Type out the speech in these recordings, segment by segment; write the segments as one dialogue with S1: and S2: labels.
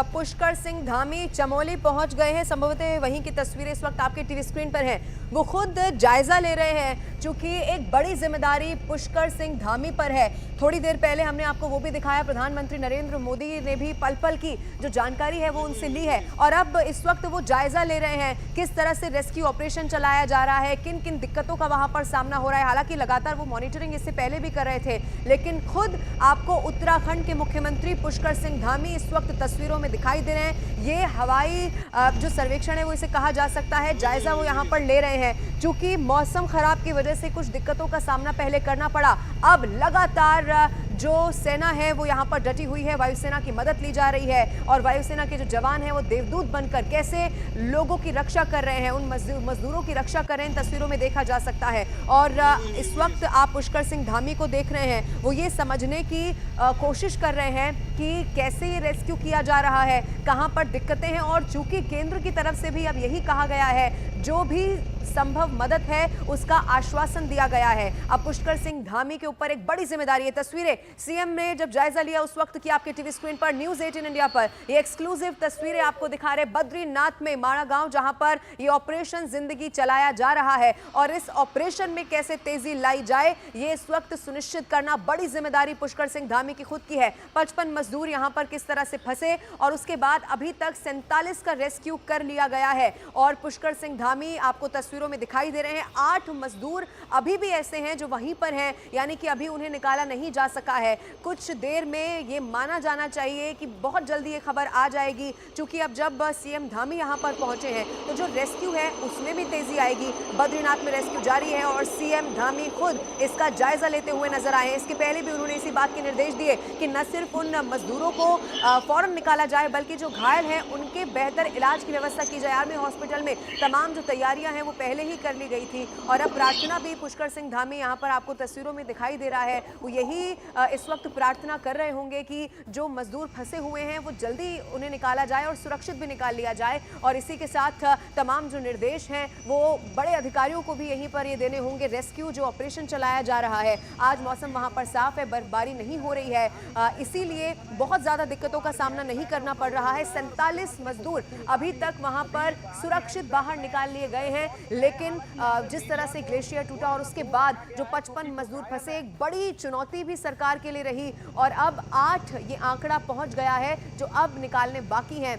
S1: पुष्कर सिंह धामी चमोली पहुंच गए हैं। संभवतः वहीं की तस्वीरें इस वक्त आपके टीवी स्क्रीन पर हैं। वो खुद जायजा ले रहे हैं, क्योंकि एक बड़ी जिम्मेदारी पुष्कर सिंह धामी पर है। थोड़ी देर पहले हमने आपको वो भी दिखाया, प्रधानमंत्री नरेंद्र मोदी ने भी पल पल की जो जानकारी है वो उनसे ली है, और अब इस वक्त वो जायजा ले रहे हैं किस तरह से रेस्क्यू ऑपरेशन चलाया जा रहा है, किन किन दिक्कतों का वहां पर सामना हो रहा है। हालांकि लगातार वो मॉनिटरिंग इससे पहले भी कर रहे थे, लेकिन खुद आपको उत्तराखंड के मुख्यमंत्री पुष्कर सिंह धामी इस वक्त तस्वीरों में दिखाई दे रहे हैं। ये हवाई जो सर्वेक्षण है वो इसे कहा जा सकता है, जायजा वो यहाँ पर ले रहे हैं। चूंकि मौसम खराब की वजह से कुछ दिक्कतों का सामना पहले करना पड़ा, अब लगातार जो सेना है वो यहाँ पर डटी हुई है, वायुसेना की मदद ली जा रही है, और वायुसेना के जो जवान हैं वो देवदूत बनकर कैसे लोगों की रक्षा कर रहे हैं, उन मजदूरों की रक्षा कर रहे हैं, इन तस्वीरों में देखा जा सकता है। और इस वक्त आप पुष्कर सिंह धामी को देख रहे हैं, वो ये समझने की कोशिश कर रहे हैं कि कैसे ये रेस्क्यू किया जा रहा है, कहाँ पर दिक्कतें हैं। और चूंकि केंद्र की तरफ से भी अब यही कहा गया है, जो भी संभव मदद है उसका आश्वासन दिया गया है। अब पुष्कर सिंह धामी के ऊपर एक बड़ी जिम्मेदारी है। तस्वीरें सीएम ने जब जायजा लिया उस वक्त की आपके टीवी स्क्रीन पर, न्यूज़ 18 इंडिया पर ये एक्सक्लूसिव तस्वीरें आपको दिखा रहे बद्रीनाथ में माड़ा गांव, जहां पर ये ऑपरेशन जिंदगी चलाया जा रहा है। और इस ऑपरेशन में कैसे तेजी लाई जाए, ये इस वक्त सुनिश्चित करना बड़ी जिम्मेदारी पुष्कर सिंह धामी की खुद की है। 55 मजदूर यहां पर किस तरह से फंसे, और उसके बाद अभी तक 47 का रेस्क्यू कर लिया गया है। और पुष्कर सिंह धामी आपको तस्वीरों में दिखाई दे रहे हैं। 8 मजदूर अभी भी ऐसे हैं जो वहीं पर हैं, यानी कि अभी उन्हें निकाला नहीं जा सका है। कुछ देर में ये माना जाना चाहिए कि बहुत जल्दी ये खबर आ जाएगी, क्योंकि अब जब सीएम धामी यहां पर पहुंचे हैं तो जो रेस्क्यू है उसमें भी तेजी आएगी। बद्रीनाथ में रेस्क्यू जारी है और सीएम धामी खुद इसका जायजा लेते हुए नजर आए। इसके पहले भी उन्होंने इसी बात के निर्देश दिए कि न सिर्फ उन मजदूरों को फौरन निकाला जाए, बल्कि जो घायल हैं उनके बेहतर इलाज की व्यवस्था की जाए। आर्मी हॉस्पिटल में तमाम जो तैयारियां हैं वो पहले ही कर ली गई थी, और अब प्रार्थना भी पुष्कर सिंह धामी यहाँ पर आपको तस्वीरों में दिखाई दे रहा है। वो यही इस वक्त प्रार्थना कर रहे होंगे कि जो मजदूर फंसे हुए हैं वो जल्दी उन्हें निकाला जाए और सुरक्षित भी निकाल लिया जाए। और इसी के साथ तमाम जो निर्देश हैं वो बड़े अधिकारियों को भी यहीं पर ये देने होंगे। रेस्क्यू जो ऑपरेशन चलाया जा रहा है, आज मौसम वहाँ पर साफ है, बर्फबारी नहीं हो रही है, इसीलिए बहुत ज़्यादा दिक्कतों का सामना नहीं करना पड़ रहा है। 47 मजदूर अभी तक वहाँ पर सुरक्षित बाहर निकाल लिए गए हैं, लेकिन जिस तरह से ग्लेशियर टूटा और उसके बाद जो 55 मजदूर फंसे, एक बड़ी चुनौती भी सरकार के लिए रही। और अब 8 ये आंकड़ा पहुंच गया है जो अब निकालने बाकी हैं।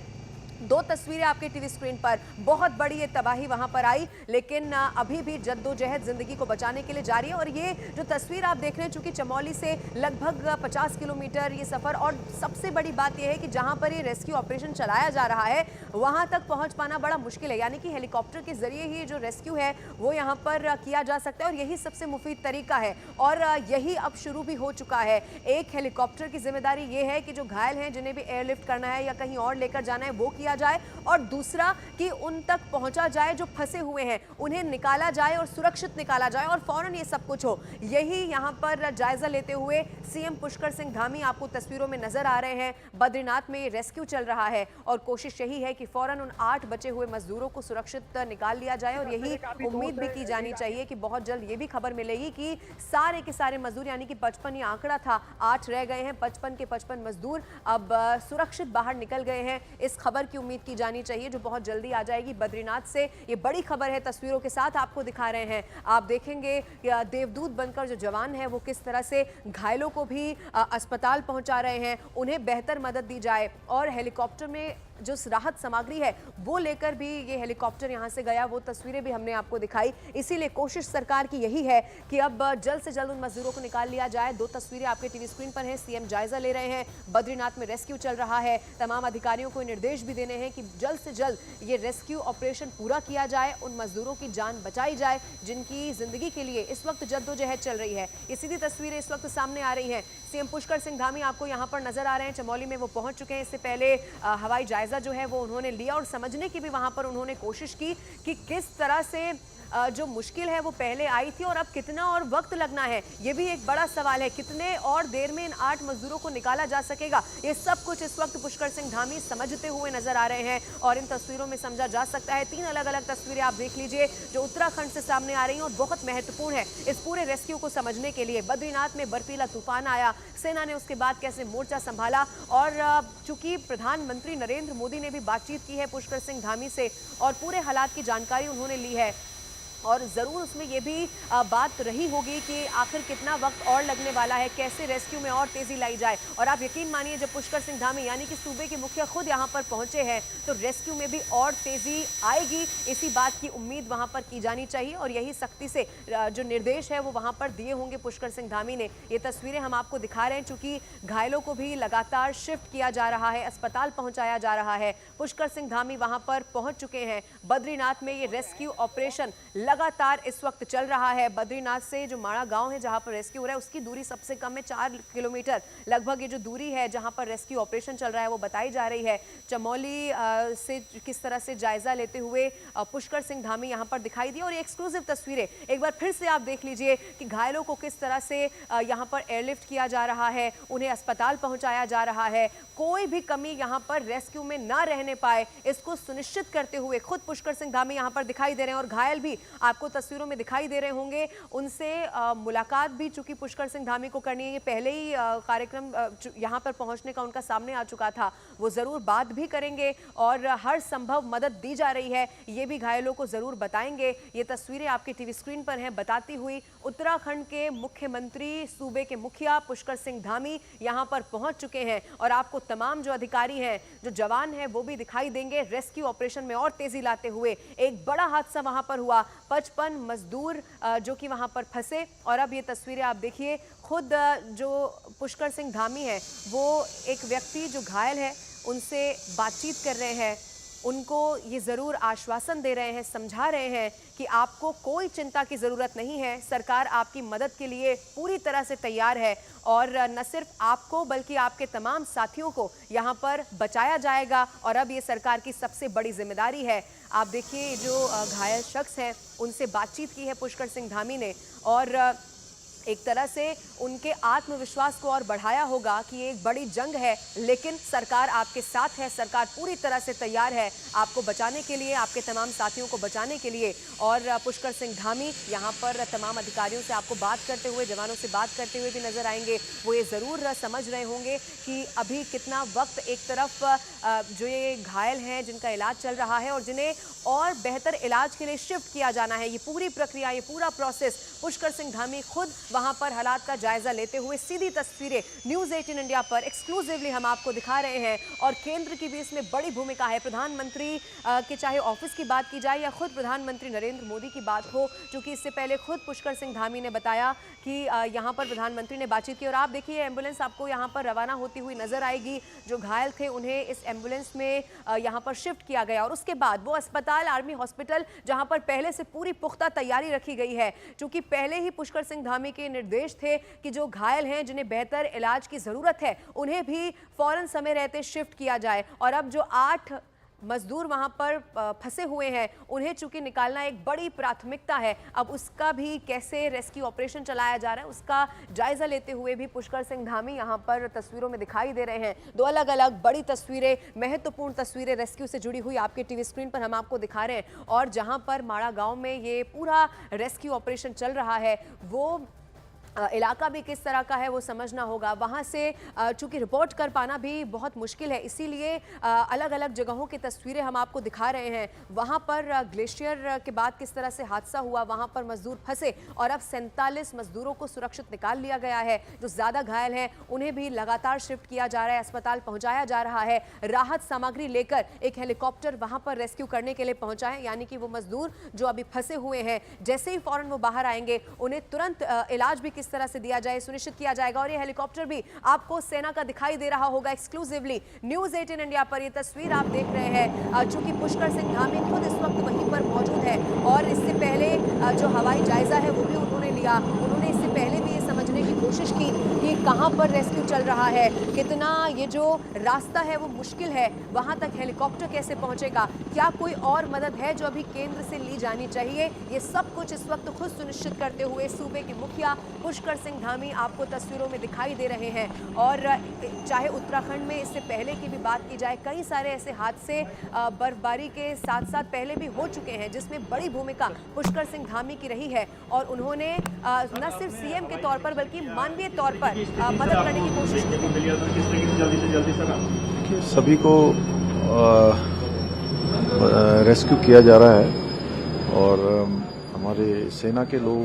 S1: 2 तस्वीरें आपके टीवी स्क्रीन पर, बहुत बड़ी ये तबाही वहां पर आई, लेकिन अभी भी जद्दोजहद जिंदगी को बचाने के लिए जारी है। और ये जो तस्वीर आप देख रहे हैं, चूंकि चमोली से लगभग 50 किलोमीटर ये सफर, और सबसे बड़ी बात यह है कि जहां पर ये रेस्क्यू ऑपरेशन चलाया जा रहा है वहां तक पहुंच पाना बड़ा मुश्किल है, यानी कि हेलीकॉप्टर के जरिए ही जो रेस्क्यू है वो यहाँ पर किया जा सकता है, और यही सबसे मुफीद तरीका है। और यही अब शुरू भी हो चुका है। एक हेलीकॉप्टर की जिम्मेदारी ये है कि जो घायल हैं जिन्हें भी एयरलिफ्ट करना है या कहीं और लेकर जाना है वो किया जाए, और दूसरा कि उन तक पहुंचा जाए जो फंसे हुए हैं, उन्हें निकाला जाए और सुरक्षित निकाला जाए, और फौरन ये सब कुछ हो। यही यहां पर जायजा लेते हुए सीएम पुष्कर सिंह धामी आपको तस्वीरों में नजर आ रहे हैं। बद्रीनाथ में रेस्क्यू चल रहा है और कोशिश यही है कि फौरन उन 8 बचे हुए मजदूरों को सुरक्षित निकाल लिया जाए। और यही उम्मीद भी की जानी चाहिए कि बहुत जल्द ये भी खबर मिलेगी कि सारे के सारे मजदूर, यानी कि 55 ये आंकड़ा था, 8 रह गए हैं, 55 के 55 मजदूर अब सुरक्षित बाहर निकल गए हैं। इस खबर की उम्मीद की जानी चाहिए जो बहुत जल्दी आ जाएगी बद्रीनाथ से। ये बड़ी खबर है, तस्वीरों के साथ आपको दिखा रहे हैं। आप देखेंगे देवदूत बनकर जो जवान हैं वो किस तरह से घायलों को भी अस्पताल पहुंचा रहे हैं, उन्हें बेहतर मदद दी जाए। और हेलीकॉप्टर में जो राहत सामग्री है वो लेकर भी ये हेलीकॉप्टर यहां से गया, वो तस्वीरें भी हमने आपको दिखाई। इसीलिए कोशिश सरकार की यही है कि अब जल्द से जल्द उन मजदूरों को निकाल लिया जाए। 2 तस्वीरें आपके टीवी स्क्रीन पर हैं। सीएम जायजा ले रहे हैं, बद्रीनाथ में रेस्क्यू चल रहा है। तमाम अधिकारियों को निर्देश भी देने हैं कि जल्द से जल्द ये रेस्क्यू ऑपरेशन पूरा किया जाए, उन मजदूरों की जान बचाई जाए जिनकी जिंदगी के लिए इस वक्त जद्दोजहद चल रही है। ये सीधी तस्वीरें इस वक्त सामने आ रही हैं। सीएम पुष्कर सिंह धामी आपको यहाँ पर नजर आ रहे हैं, चमोली में वो पहुंच चुके हैं। इससे पहले हवाई जायजा जो है वो उन्होंने लिया, और समझने की भी वहां पर उन्होंने कोशिश की कि किस तरह से जो मुश्किल है वो पहले आई थी और अब कितना और वक्त लगना है, ये भी एक बड़ा सवाल है। कितने और देर में इन 8 मजदूरों को निकाला जा सकेगा, ये सब कुछ इस वक्त पुष्कर सिंह धामी समझते हुए नजर आ रहे हैं और इन तस्वीरों में समझा जा सकता है। 3 अलग अलग तस्वीरें आप देख लीजिए जो उत्तराखंड से सामने आ रही हैं और बहुत महत्वपूर्ण है इस पूरे रेस्क्यू को समझने के लिए। बद्रीनाथ में बर्फीला तूफान आया, सेना ने उसके बाद कैसे मोर्चा संभाला और चूंकि प्रधानमंत्री नरेंद्र मोदी ने भी बातचीत की है पुष्कर सिंह धामी से और पूरे हालात की जानकारी उन्होंने ली है और ज़रूर उसमें ये भी बात रही होगी कि आखिर कितना वक्त और लगने वाला है, कैसे रेस्क्यू में और तेज़ी लाई जाए। और आप यकीन मानिए जब पुष्कर सिंह धामी यानी कि सूबे के मुखिया खुद यहाँ पर पहुँचे हैं तो रेस्क्यू में भी और तेज़ी आएगी, इसी बात की उम्मीद वहाँ पर की जानी चाहिए और यही सख्ती से जो निर्देश है वो वहाँ पर दिए होंगे पुष्कर सिंह धामी ने। ये तस्वीरें हम आपको दिखा रहे हैं चूँकि घायलों को भी लगातार शिफ्ट किया जा रहा है, अस्पताल पहुँचाया जा रहा है। पुष्कर सिंह धामी वहाँ पर पहुँच चुके हैं। बद्रीनाथ में ये रेस्क्यू ऑपरेशन लगातार इस वक्त चल रहा है। बद्रीनाथ से जो माड़ा गांव है जहां पर रेस्क्यू हो रहा है उसकी दूरी सबसे कम है 4 किलोमीटर लगभग। ये जो दूरी है जहां पर रेस्क्यू ऑपरेशन चल रहा है वो बताई जा रही है। चमोली से किस तरह से जायजा लेते हुए पुष्कर सिंह धामी यहां पर दिखाई दिए और ये एक्सक्लूसिव तस्वीरें एक बार फिर से आप देख लीजिए कि घायलों को किस तरह से यहां पर एयरलिफ्ट किया जा रहा है, उन्हें अस्पताल पहुंचाया जा रहा है। कोई भी कमी यहां पर रेस्क्यू में ना रहने पाए इसको सुनिश्चित करते हुए खुद पुष्कर सिंह धामी यहां पर दिखाई दे रहे हैं और घायल भी आपको तस्वीरों में दिखाई दे रहे होंगे। उनसे मुलाकात भी चूंकि पुष्कर सिंह धामी को करनी है, ये पहले ही कार्यक्रम यहां पर पहुंचने का उनका सामने आ चुका था, वो जरूर बात भी करेंगे और हर संभव मदद दी जा रही है ये भी घायलों को जरूर बताएंगे। ये तस्वीरें आपकी टीवी स्क्रीन पर हैं बताती हुई उत्तराखंड के मुख्यमंत्री सूबे के मुखिया पुष्कर सिंह धामी यहां पर पहुंच चुके हैं और आपको तमाम जो अधिकारी हैं, जो जवान हैं वो भी दिखाई देंगे रेस्क्यू ऑपरेशन में और तेजी लाते हुए। एक बड़ा हादसा वहां पर हुआ, 55 मजदूर जो कि वहां पर फंसे और अब ये तस्वीरें आप देखिए खुद जो पुष्कर सिंह धामी है वो एक व्यक्ति जो घायल है उनसे बातचीत कर रहे हैं, उनको ये ज़रूर आश्वासन दे रहे हैं, समझा रहे हैं कि आपको कोई चिंता की ज़रूरत नहीं है, सरकार आपकी मदद के लिए पूरी तरह से तैयार है और न सिर्फ आपको बल्कि आपके तमाम साथियों को यहाँ पर बचाया जाएगा और अब ये सरकार की सबसे बड़ी जिम्मेदारी है। आप देखिए जो घायल शख्स हैं उनसे बातचीत की है पुष्कर सिंह धामी ने और एक तरह से उनके आत्मविश्वास को और बढ़ाया होगा कि ये एक बड़ी जंग है लेकिन सरकार आपके साथ है, सरकार पूरी तरह से तैयार है आपको बचाने के लिए, आपके तमाम साथियों को बचाने के लिए। और पुष्कर सिंह धामी यहाँ पर तमाम अधिकारियों से आपको बात करते हुए, जवानों से बात करते हुए भी नजर आएंगे। वो ये ज़रूर समझ रहे होंगे कि अभी कितना वक्त एक तरफ जो ये घायल हैं जिनका इलाज चल रहा है और जिन्हें और बेहतर इलाज के लिए शिफ्ट किया जाना है, ये पूरी प्रक्रिया, ये पूरा प्रोसेस पुष्कर सिंह धामी खुद वहां पर हालात का जायजा लेते हुए सीधी तस्वीरें न्यूज़ 18 इंडिया पर एक्सक्लूसिवली हम आपको दिखा रहे हैं। और केंद्र की भी इसमें बड़ी भूमिका है। प्रधानमंत्री के चाहे ऑफिस की बात की जाए या खुद प्रधानमंत्री नरेंद्र मोदी की बात हो, क्योंकि इससे पहले खुद पुष्कर सिंह धामी ने बताया कि यहाँ पर प्रधानमंत्री ने बातचीत की और आप देखिए एम्बुलेंस आपको यहाँ पर रवाना होती हुई नजर आएगी। जो घायल थे उन्हें इस एम्बुलेंस में यहाँ पर शिफ्ट किया गया और उसके बाद वो अस्पताल, आर्मी हॉस्पिटल जहाँ पर पहले से पूरी पुख्ता तैयारी रखी गई है, क्योंकि पहले ही पुष्कर सिंह धामी के निर्देश थे कि जो घायल हैं जिन्हें बेहतर इलाज की जरूरत है उन्हें भी फौरन समय रहते शिफ्ट किया जाए। और अब जो 8 मजदूर वहां पर फंसे हुए हैं उन्हें चूंकि निकालना एक बड़ी प्राथमिकता है, अब उसका भी कैसे रेस्क्यू ऑपरेशन चलाया जा रहा है उसका जायजा लेते हुए भी पुष्कर सिंह धामी यहां पर तस्वीरों में दिखाई दे रहे हैं। 2 अलग अलग बड़ी तस्वीरें, महत्वपूर्ण तस्वीरें रेस्क्यू से जुड़ी हुई आपके टीवी स्क्रीन पर हम आपको दिखा रहे हैं। और जहां पर माड़ा गांव में ये पूरा रेस्क्यू ऑपरेशन चल रहा है वो इलाका भी किस तरह का है वो समझना होगा। वहाँ से चूंकि रिपोर्ट कर पाना भी बहुत मुश्किल है, इसीलिए अलग अलग जगहों की तस्वीरें हम आपको दिखा रहे हैं। वहाँ पर ग्लेशियर के बाद किस तरह से हादसा हुआ, वहाँ पर मजदूर फंसे और अब 47 मजदूरों को सुरक्षित निकाल लिया गया है। जो ज़्यादा घायल हैं उन्हें भी लगातार शिफ्ट किया जा रहा है, अस्पताल पहुँचाया जा रहा है। राहत सामग्री लेकर एक हेलीकॉप्टर वहाँ पर रेस्क्यू करने के लिए पहुँचा है, यानी कि वो मजदूर जो अभी फंसे हुए हैं जैसे ही फ़ौरन वो बाहर आएंगे उन्हें तुरंत इलाज भी किस तरह से दिया जाए सुनिश्चित किया जाएगा। और ये हेलीकॉप्टर भी आपको सेना का दिखाई दे रहा होगा एक्सक्लूसिवली न्यूज़ 18 इंडिया पर। ये तस्वीर आप देख रहे हैं चूंकि पुष्कर सिंह धामी खुद इस वक्त वहीं पर मौजूद है और इससे पहले जो हवाई जायजा है वो भी उन्होंने लिया। उन्होंने इससे पहले भी ये समझने की कोशिश की कि कहां पर रेस्क्यू चल रहा है, कितना ये जो रास्ता है वो मुश्किल है, वहां तक हेलीकॉप्टर कैसे पहुंचेगा, क्या कोई और मदद है जो अभी केंद्र से ली जानी चाहिए, ये सब कुछ इस वक्त खुद सुनिश्चित करते हुए सूबे के मुखिया पुष्कर सिंह धामी आपको तस्वीरों में दिखाई दे रहे हैं। और चाहे उत्तराखंड में इससे पहले की भी बात की जाए, कई सारे ऐसे हादसे बर्फबारी के साथ साथ पहले भी हो चुके हैं जिसमें बड़ी भूमिका पुष्कर सिंह धामी की रही है और उन्होंने न सिर्फ सीएम के तौर पर बल्कि मानवीय तौर पर मदद करने की कोशिश की।
S2: सभी को रेस्क्यू किया जा रहा है और हमारे सेना के लोग,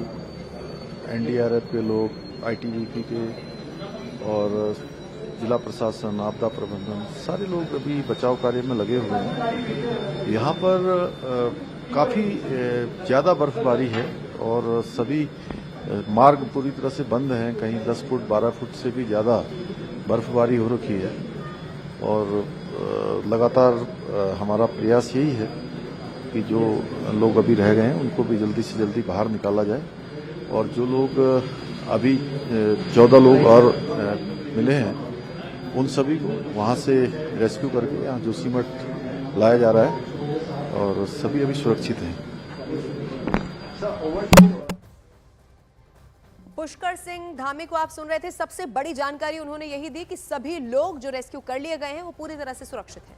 S2: एनडीआरएफ के लोग, आईटीबीपी के और जिला प्रशासन, आपदा प्रबंधन, सारे लोग अभी बचाव कार्य में लगे हुए हैं। यहाँ पर काफ़ी ज़्यादा बर्फबारी है और सभी मार्ग पूरी तरह से बंद हैं। कहीं 10 फुट 12 फुट से भी ज़्यादा बर्फबारी हो रखी है और लगातार हमारा प्रयास यही है कि जो लोग अभी रह गए हैं उनको भी जल्दी से जल्दी बाहर निकाला जाए और जो लोग अभी 14 लोग और मिले हैं उन सभी को वहाँ से रेस्क्यू करके यहाँ जोशीमठ लाया जा रहा है और सभी अभी सुरक्षित हैं।
S1: पुष्कर सिंह धामी को आप सुन रहे थे। सबसे बड़ी जानकारी उन्होंने यही दी कि सभी लोग जो रेस्क्यू कर लिए गए हैं वो पूरी तरह से सुरक्षित हैं।